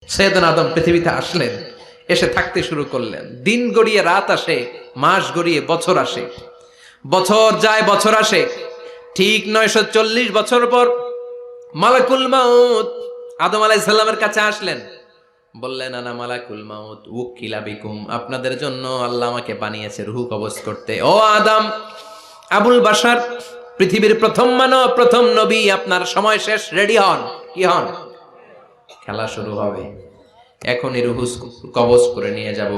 সৈয়দনা আদম পৃথিবীতে আসলেন, এসে থাকতে শুরু করলেন। দিন গড়িয়ে রাত আসে, মাস গড়িয়ে বছর আসে, বছর যায় বছর আসে। ঠিক 940 বছর পর মালাকুল মাউত আদম আলাইহিস সালামের কাছে আসলেন। বললেন, আনা মালাকুল মাউত উকিলা বিকুম, আপনাদের জন্য আল্লাহ আমাকে বানিয়েছে রূহ কবজ করতে। ও আদম, আবুল বাশার, পৃথিবীর প্রথম মানব, প্রথম নবী, আপনার সময় শেষ, রেডি হন। কি হন? খেলা শুরু হবে, এখনই রূহ কবজ করে নিয়ে যাব।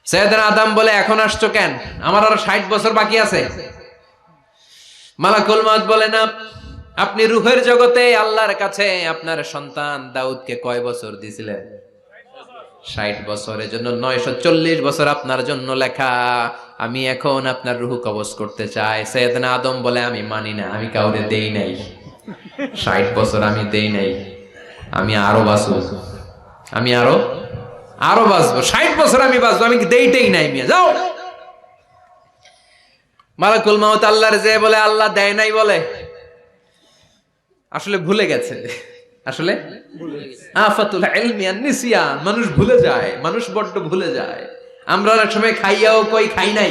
সৈয়দনা আদম বলে, এখন আসছো কেন? আমার আরো 60 বছর বাকি আছে। মালাকুল মাউত বলে, না, আপনি রূহের জগতে আল্লাহর কাছে আপনার সন্তান দাউদকে কয় বছর দিয়েছিলেন? 60 বছর। এজন্য 940 বছর আপনার জন্য লেখা। আমি এখন আপনার রূহ কবজ করতে চাই। সৈয়দনা আদম বলে, আমি মানি না, আমি কাউরে দেই নাই। 60 বছর আমি দেই নাই, আমি আরো বাঁচবো, আমি আরো বাঁচবো, 60 বছর আমি বাঁচবো, আমি দেইতেই নাই। মিয়া যাও। মালাকুল মাউত আল্লাহর যে বলে, আল্লাহ দেয় নাই বলে, আসলে ভুলে গেছে। আসলে আফাতুল ইলমি আন-নিসিয়ান, মানুষ ভুলে যায়, মানুষ বড্ড ভুলে যায়। আমরা অনেক সময় খাইয়াও কই খাই নাই।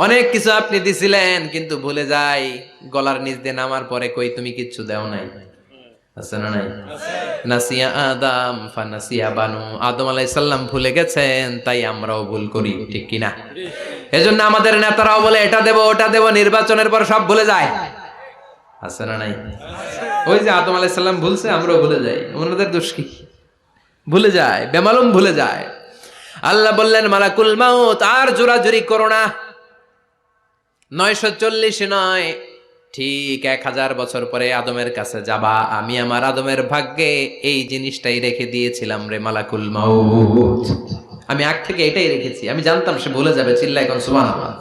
অনেক কিছু আপনি দিছিলেন কিন্তু ভুলে যাই, গলার নিচ দিয়ে নামার পরে কই তুমি কিচ্ছু দেও নাই। আছে না নাই? নাসিয়া আদম ফানাসিয়া বানু, আদম আলাইহিস সালাম ভুলে গেছেন, তাই আমরাও ভুল করি, ঠিক কি না? এজন্য আমাদের নেতারাও বলে এটা দেব ওটা দেব, নির্বাচনের পর সব ভুলে যায়। আছে না নাই? ওই যে আদম আলাইহিস সালাম ভুলছে, আমরাও ভুলে যাই। ওনাদের দোষ কি? ভুলে যায়, বেমালুম ভুলে যায়। আল্লাহ বললেন, মালাকুল মাউত আর জোরাজুরি করো না। 940 নয়, ঠিক 1000 বছর পরে আদমের কাছে যাবা। আমি আমার আদমের ভাগ্যে এই জিনিসটাই রেখে দিয়েছিলাম রে মালাকুল মাউত। আমি আগ থেকে এটাই রেখেছি, আমি জানতাম সে ভুলে যাবে। চিল্লায় এখন সুবহানাল্লাহ।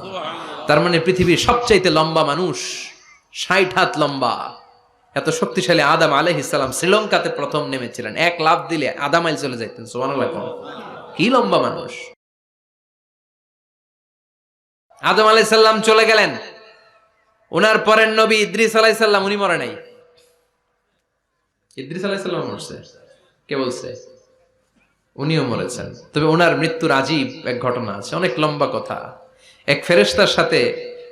তার মানে পৃথিবীর সবচাইতে লম্বা মানুষ, 60 হাত লম্বা, এত শক্তিশালী আদম আলাইহিস সালাম শ্রীলঙ্কাতে প্রথম নেমেছিলেন। এক লাফ দিলে আধা মাইল চলে যাইতেন। সুবহানাল্লাহ। কি লম্বা মানুষ! আদম আলাইহিস সালাম চলে গেলেন। ওনার পরের নবী ইদ্রিস আলাইহিস সালাম, উনি মরে নাই। ইদ্রিস আলাইহিস সালাম মরছে, কে বলছে? উনিও মরেছেন। তবে ওনার মৃত্যুর আজীব এক ঘটনা আছে, অনেক লম্বা কথা। এক ফেরেশতার সাথে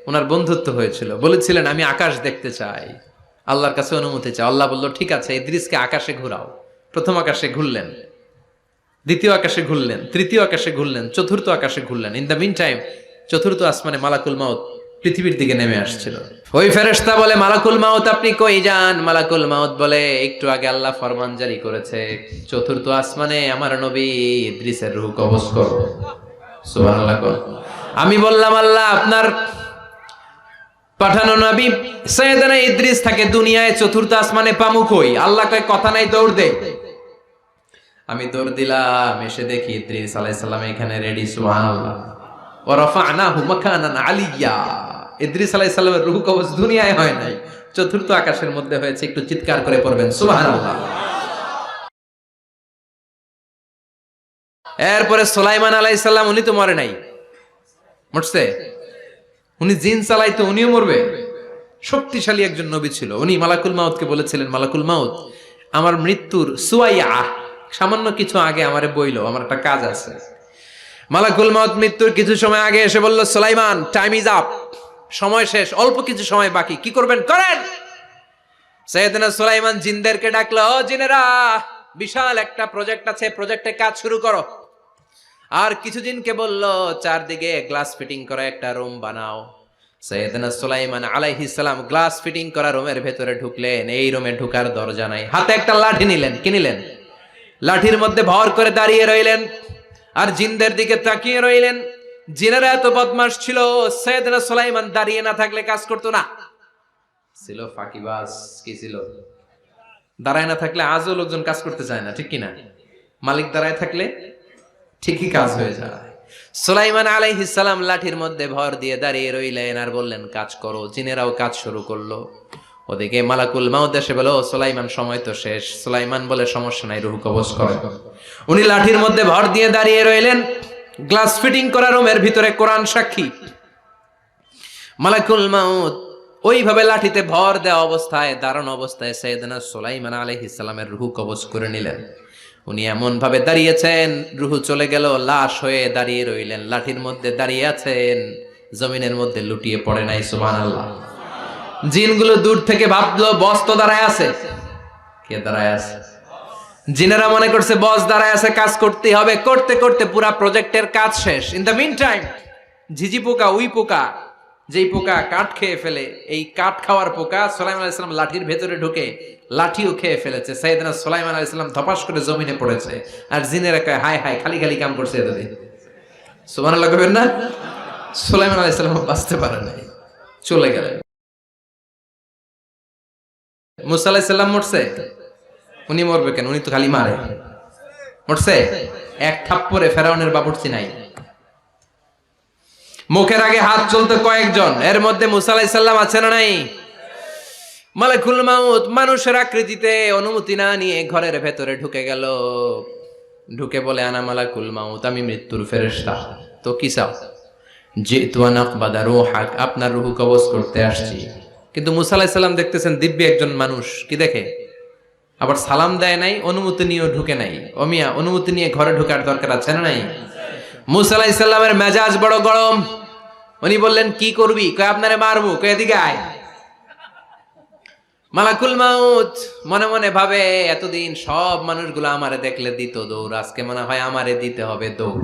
ওনার বন্ধুত্ব হয়েছিল। বলেছিলেন, আমি আকাশ দেখতে চাই, আল্লাহর কাছে অনুমতি চাই। আল্লাহ বলল, ঠিক আছে, ইদ্রিসকে আকাশে ঘুরাও। প্রথম আকাশে ঘুরলেন, দ্বিতীয় আকাশে ঘুরলেন, তৃতীয় আকাশে ঘুরলেন, চতুর্থ আকাশে ঘুরলেন। ইন দ্য মিন টাইম চতুর্থ আসমানে মালাকুল মাউত পৃথিবীর দিকে নেমে আসছিল। ওই ফেরেশতা বলে, মালাকুল মাউত আপনি কই যান? মালাকুল মাউত বলে, একটু আগে আল্লাহ ফরমান জারি করেছে, চতুর্থ আসমানে আমার নবী ইদ্রিসের রূহ কবজ করো। সুবহানাল্লাহ। আমি বললাম, আল্লাহ আপনার পাঠানো নবী সৈয়দনা ইদ্রিস থাকে দুনিয়ায়, চতুর্থ আসমানে পামু কই? আল্লাহ কয়, কথা নাই, দৌড় দে। আমি দৌড় দিলাম, এসে দেখি ইদ্রিস আলাইহিস সালাম এখানে রেডি। সুবহানাল্লাহ। ওয়া রাফা'নাহু মাকানান আলিয়্যা। ইদ্রিস আলাইহিস সালামের রূহ কবজ দুনিয়ায় হয় নাই, চতুর্থ আকাশের মধ্যে হয়েছে। একটু চিৎকার করে পড়বেন সুবহানাল্লাহ। এরপরে সুলাইমান আলাইহিস সালাম, উনি তো মরে নাই, মরছে। উনি জিন চালাইতো, উনিও মরবে। শক্তিশালী একজন নবী ছিল। উনি মালাকুল মাউতকে বলেছিলেন, মালাকুল মাউত আমার মৃত্যুর সুয়াইয়া, সামান্য কিছু আগে আমারে বইলো, আমার একটা কাজ আছে। মালাকুল মাউত মৃত্যুর কিছু সময় আগে এসে বলল, সুলাইমান টাইম ইজ আপ, সময় শেষ, অল্প কিছু সময় বাকি, কি করবেন করেন। সৈয়দনা সুলাইমান জিনদেরকে ডাকলো, ও জিনেরা, বিশাল একটা প্রজেক্ট আছে, প্রজেক্টে কাজ শুরু করো। আর কিছু জিনকে বলল, চারদিকে গ্লাস ফিটিং করা একটা রুম বানাও। সৈয়দনা সুলাইমান আলাইহিস সালাম গ্লাস ফিটিং করা রুমের ভেতরে ঢুকলেন। এই রুমে ঢুকার দরজা নাই। হাতে একটা লাঠি নিলেন। কি নিলেন? লাঠির মধ্যে ভর করে দাঁড়িয়ে রইলেন আর জিনদের দিকে তাকিয়ে রইলেন। জিনেরা এত বদমাশ ছিল, সৈয়দনা সুলাইমান দাঁড়িয়ে না থাকলে কাজ করতো না। ছিল ফাঁকিবাজ। কি ছিল? দাঁড়ায় না থাকলে আজও লোকজন কাজ করতে চায় না, ঠিক কিনা? মালিক দাঁড়ায় থাকলে ঠিকই কাজ হয়ে যায়। সুলাইমান আলাইহিস সালাম লাঠির মধ্যে ভর দিয়ে দাঁড়িয়ে রইলেন আর বললেন, কাজ করো। জিনেরাও কাজ শুরু করলো। ওদিকে মালাকুল মাউত এসে বলো, সুলাইমান সময় তো শেষ। সুলাইমান বলে, সমস্যা নাই, রূহ কবজ করে। উনি লাঠির মধ্যে ভর দিয়ে দাঁড়িয়ে রইলেন। গ্লাস ফিটিং করা রুমের ভিতরে কোরআন সাক্ষী। মালাকুল মাউত ওইভাবে লাঠিতে ভর দেওয়া অবস্থায়, দাঁড়ানো অবস্থায় সাইয়েদনা সুলাইমান আলাইহিস সালামের রূহ কবজ করে নিলেন। উনি এমন ভাবে দাঁড়িয়েছেন, রূহ চলে গেল, লাশ হয়ে দাঁড়িয়ে রইলেন। লাঠির মধ্যে দাঁড়িয়ে আছেন, জমিনের মধ্যে লুটিয়ে পড়ে নাই। সুবহানাল্লাহ। জিনগুলো দূর থেকে ভাবলো বস তো দাঁড়ায় আছে। কে দাঁড়ায় আছে? জিনেরা মনে করছে বস দাঁড়ায় আছে, কাজ করতেই হবে। করতে করতে পুরা প্রজেক্টের কাজ শেষ। ইন দ্য মিন টাইম ঝিঝি পোকা, উই পোকা, যেই পোকা কাঠ খেয়ে ফেলে, এই কাঠ খাওয়ার পোকা সুলাইমান আলাইহিস সালাম লাঠির ভেতরে ঢুকে লাঠিও খেয়ে ফেলেছে। সাইয়েদনা সুলাইমান আলাইহিস সালাম ধপাস করে জমিনে পড়েছে। আর জিনেরা কয় হায় হায়, খালি খালি কাম করছে এতদিন। সুবহানাল্লাহ কইবেন না? সুলাইমান আলাইহিস সালাম বাঁচতে পারে নাই, চলে গেলেন। মুসা আলাইহিস সালাম মরছে? উনি মরবে কেন? উনি তো খালি মারে। মরছে? এক থাপ্পড়ে ফেরাউনের বাবুর্চি নাই। মুখের আগে হাত চলতে কয়েকজন, এর মধ্যে মুসা আলাইহিস সালাম আছে না নাই? মালাকুল মাউত মানুষের আকৃতিতে অনুমতি না নিয়ে ঘরের ভেতরে ঢুকে গেল। ঢুকে বলে আনা মালাকুল মাউত, আমি মৃত্যুর ফেরেশতা। তো কি চাও? জিতু আন আকবাদা রূহাক, আপনার রূহ কবজ করতে আসছি। কিন্তু মুসা আলাইহিস সালাম দেখতেছেন দিব্যি একজন মানুষ, কি দেখে? আবার সালাম দেয় নাই, অনুমতি নিয়েও ঢুকে নাই। অমিয়া অনুমতি নিয়ে ঘরে ঢোকার দরকার আছে না নাই? মুসা আলাইহিস সালামের মেজাজ বড় গরম। উনি বললেন কি করবি? কয় আপনারে মারবো। কয় এদিকে আয়। মালাকুল মাউত মনে মনে ভাবে এতদিন সব মানুষগুলো আমারে দেখলে দিত দৌড়, আজকে মনে হয় আমারে দিতে হবে দৌড়।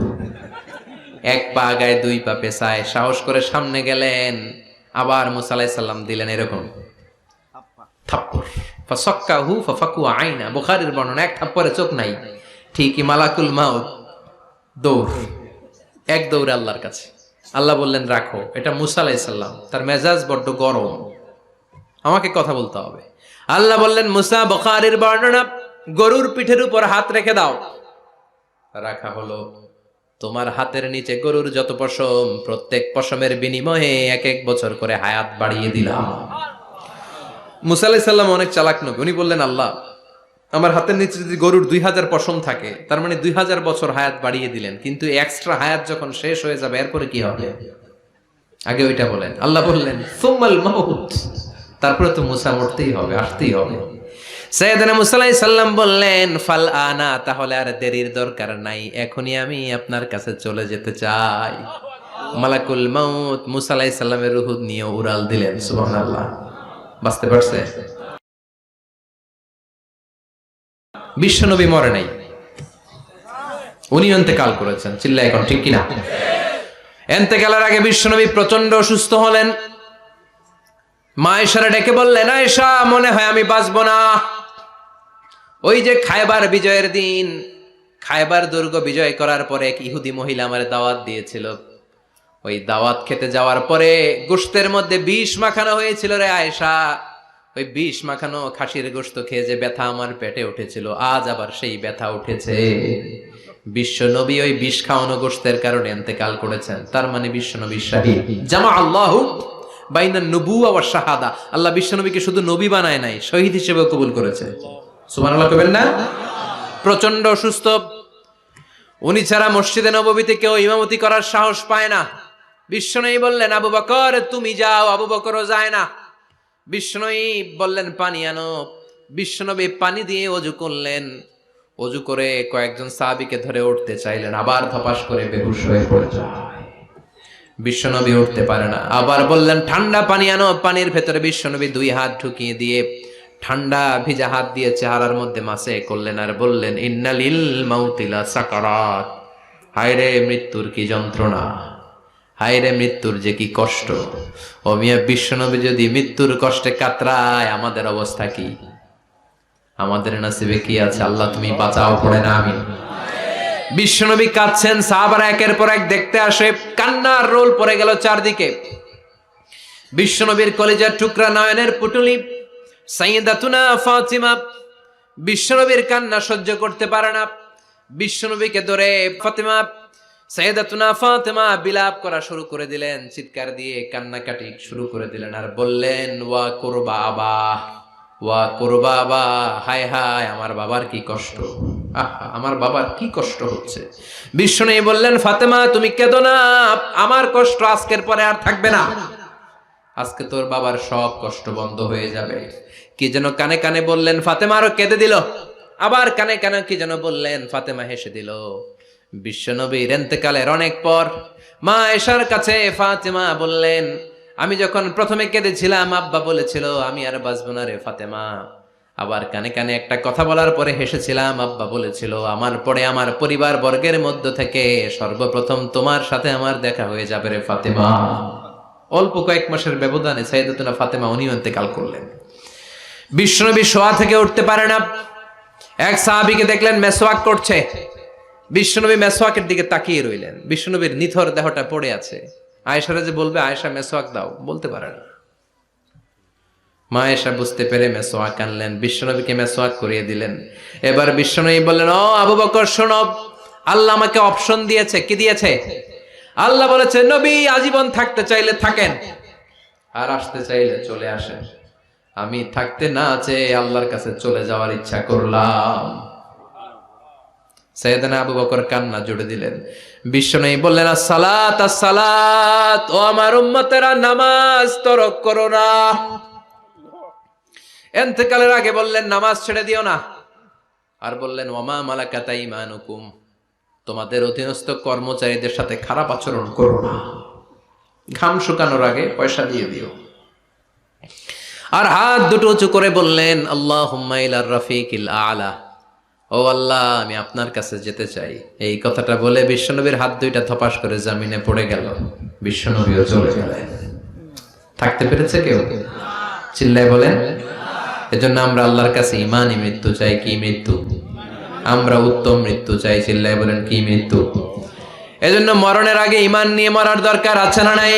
এক পা গায়ে দুই পা পেছায় সাহস করে সামনে গেলেন। আবার মুসা আলাইহিস সালাম দিলেন এরকম থাপ্পড়। ফাসাক্কাহু ফাফাকু আইনা, বুখারীর বর্ণনা, এক থাপ্পড়ে চোখ নাই। ঠিকই মালাকুল মাউত দৌড়, এক দৌড়ে আল্লাহর কাছে। আল্লাহ বললেন রাখো, এটা মুসা আলাইহিস সালাম, তার মেজাজ বড্ড গরম, আমাকে কথা বলতে হবে। আল্লাহ বললেন মুসা, বুখারীর বর্ণনা, গরুর পিঠের উপর হাত রেখে দাও। রাখা হলো। তোমার হাতের নিচে গরুর যত পশম, প্রত্যেক পশমের বিনিময়ে এক এক বছর করে হায়াত বাড়িয়ে দিলাম। মুসা আলাইহিস সালাম অনেক চালাক নবী। উনি বললেন আল্লাহ, আমার হাতের নিচে যদি গরুর 2000 পশম থাকে, তার মানে 2000 বছর হায়াত বাড়িয়ে দিলেন। কিন্তু এক্সট্রা হায়াত যখন শেষ হয়ে যাবে এরপরে কি হবে? আগে ওইটা বলেন। আল্লাহ বললেন সুম্মাল মাউত, তারপরে তো মুসা মরতেই হবে, আসতেই হবে। সাইয়েদনা মুসা আলাইহিস সালাম বললেন ফাল আনা, তাহলে আর দেরির দরকার নাই, এখনই আমি আপনার কাছে চলে যেতে চাই। মালাকুল মাউত মুসা আলাইহিস সালামের রূহ নিয়ে উড়াল দিলেন। সুবহানাল্লাহ। বাঁচতে পারছে? বিশ্বনবী মরে নাই, উনি ইন্তেকাল করেছেন। চিল্লায় এখন ঠিক কিনা? ইন্তেকালের আগে বিশ্বনবী প্রচন্ড অসুস্থ হলেন। মা আয়েশারে ডেকে বললেন, আয়েশা মনে হয় আমি বাঁচব না। ওই যে খায়বার বিজয়ের দিন, খায়বার দুর্গ বিজয় করার পরে এক ইহুদি মহিলা আমার দাওয়াত দিয়েছিল। ওই দাওয়াত খেতে যাওয়ার পরে গোশতের মধ্যে বিষ মাখানো হয়েছিল রে আয়েশা। ওই বিষ মাখানো খাসির গোশত খেয়ে যে ব্যথা আমার পেটে উঠেছিল, আজ আবার সেই ব্যথা উঠেছে। বিশ্বনবী ওই বিষ খাওয়ানো গোশতের কারণে ইন্তেকাল করেছেন। তার মানে বিশ্বনবী শাহীদ। জামা আল্লাহু বাইনা নবুওয়া ওয়া শাহাদা, আল্লাহ বিশ্বনবীকে শুধু নবী বানায় নাই, শহীদ হিসেবে কবুল করেছে। সুবহানাল্লাহ কইবেন না? প্রচন্ড অসুস্থ, উনি ছাড়া মসজিদে নববীতে কেউ ইমামতি করার সাহস পায় না। বিশ্বনবী বললেন আবু বকর তুমি যাও, আবু বকরও যায় না। বিশ্বনবী বললেন পানি আনো। বিশ্বনবী পানি দিয়ে ওযু করলেন। ওযু করে কয়েকজন সাহাবীকে ধরে উঠতে চাইলেন, আবার ধপাস করে বেহুশ হয়ে পড়ে যায়। বিশ্বনবী উঠতে পারে না। আবার বললেন ঠান্ডা পানি আনো। পানির ভেতরে বিশ্বনবী 2 হাত ঢুকিয়ে দিয়ে ঠান্ডা ভিজা হাত দিয়ে চেহারার মধ্যে মাসে করলেন আর বললেন ইন্নালিল মাউতিলা সাকারাত, হায়রে মৃত্যুর কি যন্ত্রণা, হায়রে মৃত্যুর যে কি কষ্ট। ও মিয়া, বিশ্বনবী যদি মৃত্যুর কষ্টে কাতরায়, আমাদের অবস্থা কি? আমাদের নসিবে কি আছে? আল্লাহ তুমি বাঁচাও, পড়ে না আমিন। বিশ্বনবী কাঁদছেন, সাহাবারা একের পর এক দেখতে আসে, কান্নার রোল পড়ে গেল চারদিকে। বিশ্বনবীর কলিজার টুকরা নয়নের পুটুলি সাইয়্যিদাতুনা ফাতিমা বিশ্বনবীর কান্না সহ্য করতে পারে না। বিশ্বনবীকে ধরে ফাতিমা, সাইয়্যিদাতুনা ফাতিমা বিলাপ করা শুরু করে দিলেন, চিৎকার দিয়ে কান্নাকাটি শুরু করে দিলেন আর বললেন ওয়া কুরবাবা, ওয়া কুরবাবা, হায় হায় আমার বাবার কি কষ্ট, আমার বাবার কি কষ্ট হচ্ছে। বিশ্বনবী বললেন ফাতেমা তুমি কেঁদো না, আমার কষ্ট আজকের পরে আর থাকবে না। আজকে তোর বাবার সব কষ্ট বন্ধ হয়ে যাবে। কি যেন কানে কানে বললেন, ফাতেমা আরো কেঁদে দিল। আবার কানে কানে কি যেন বললেন, ফাতেমা হেসে দিল। বিশ্বনবীর ইন্তেকালের অনেক পর মা আয়েশার কাছে ফাতেমা বললেন, আমি যখন প্রথমে কেঁদেছিলাম আব্বা বলেছিল আমি আর বাঁচব না রে ফাতেমা। আবার কানে কানে একটা কথা বলার পরে হেসেছিলাম, আব্বা বলেছিল আমার পরে আমার পরিবার বর্গের মধ্য থেকে সর্বপ্রথম তোমার সাথে আমার দেখা হয়ে যাবে রে ফাতেমা। অল্প কয়েক মাসের ব্যবধানে সাইয়েদাতুনা ফাতেমা উনিও ইন্তেকাল করলেন। বিশ্বনবী শোয়া থেকে উঠতে পারে না। এক সাহাবীকে দেখলেন মেসওয়াক করছে। বিশ্বনবী মেসওয়াকের দিকে তাকিয়ে রইলেন। বিশ্বনবীর নিথর দেহটা পড়ে আছে। আয়েশারা যে বলবে আয়েশা মেসওয়াক দাও, বলতে পারে না। মা আয়েশা বুঝতে পেরে মেসওয়াক আনলেন, বিশ্বনবীকে মেসওয়াক করিয়ে দিলেন। এবার বিশ্বনবী বললেন, ও আবু বকর শোনো, আল্লাহ আমাকে অপশন দিয়েছে। কি দিয়েছে? আল্লাহ বলেছে নবী আজীবন থাকতে চাইলে থাকেন, আর আসতে চাইলে চলে আসেন। আমি থাকতে না চেয়ে আল্লাহর কাছে চলে যাওয়ার ইচ্ছা করলাম। সাইয়েদনা আবু বকর কান্না জুড়ে দিলেন। বিশ্বনবী বললেন, আসসালাত আসসালাত, ও আমার উম্মতেরা নামাজ তরক করো না। ইন্তেকালের আগে বললেন নামাজ ছেড়ে দিও না। আর বললেন ওয়ামা মালাকাত আইমানুকুম, তোমাদের অধীনস্থ কর্মচারীদের সাথে খারাপ আচরণ করো না। ঘাম শুকানোর আগে পয়সা দিয়ে দিও। আর হাত দুটো উঁচু করে বললেন আল্লাহুম্মা ইলার রাফিকিল আলা, ও আল্লাহ আমি আপনার কাছে যেতে চাই। এই কথাটা বলে বিশ্বনবীর হাত দুইটা ধপাস করে জমিনে পড়ে গেল। বিশ্বনবীও চলে গেলেন। থাকতে পেরেছে কেউ? চিল্লায় বলেন। এজন্য আমরা আল্লাহর কাছে ঈমানি মৃত্যু চাই। কি মৃত্যু? আমরা উত্তম মৃত্যু চাই। চিল্লায় বলেন কি মৃত্যু? এজন্য মরণের আগে ঈমান নিয়ে মরার দরকার আছে না নাই?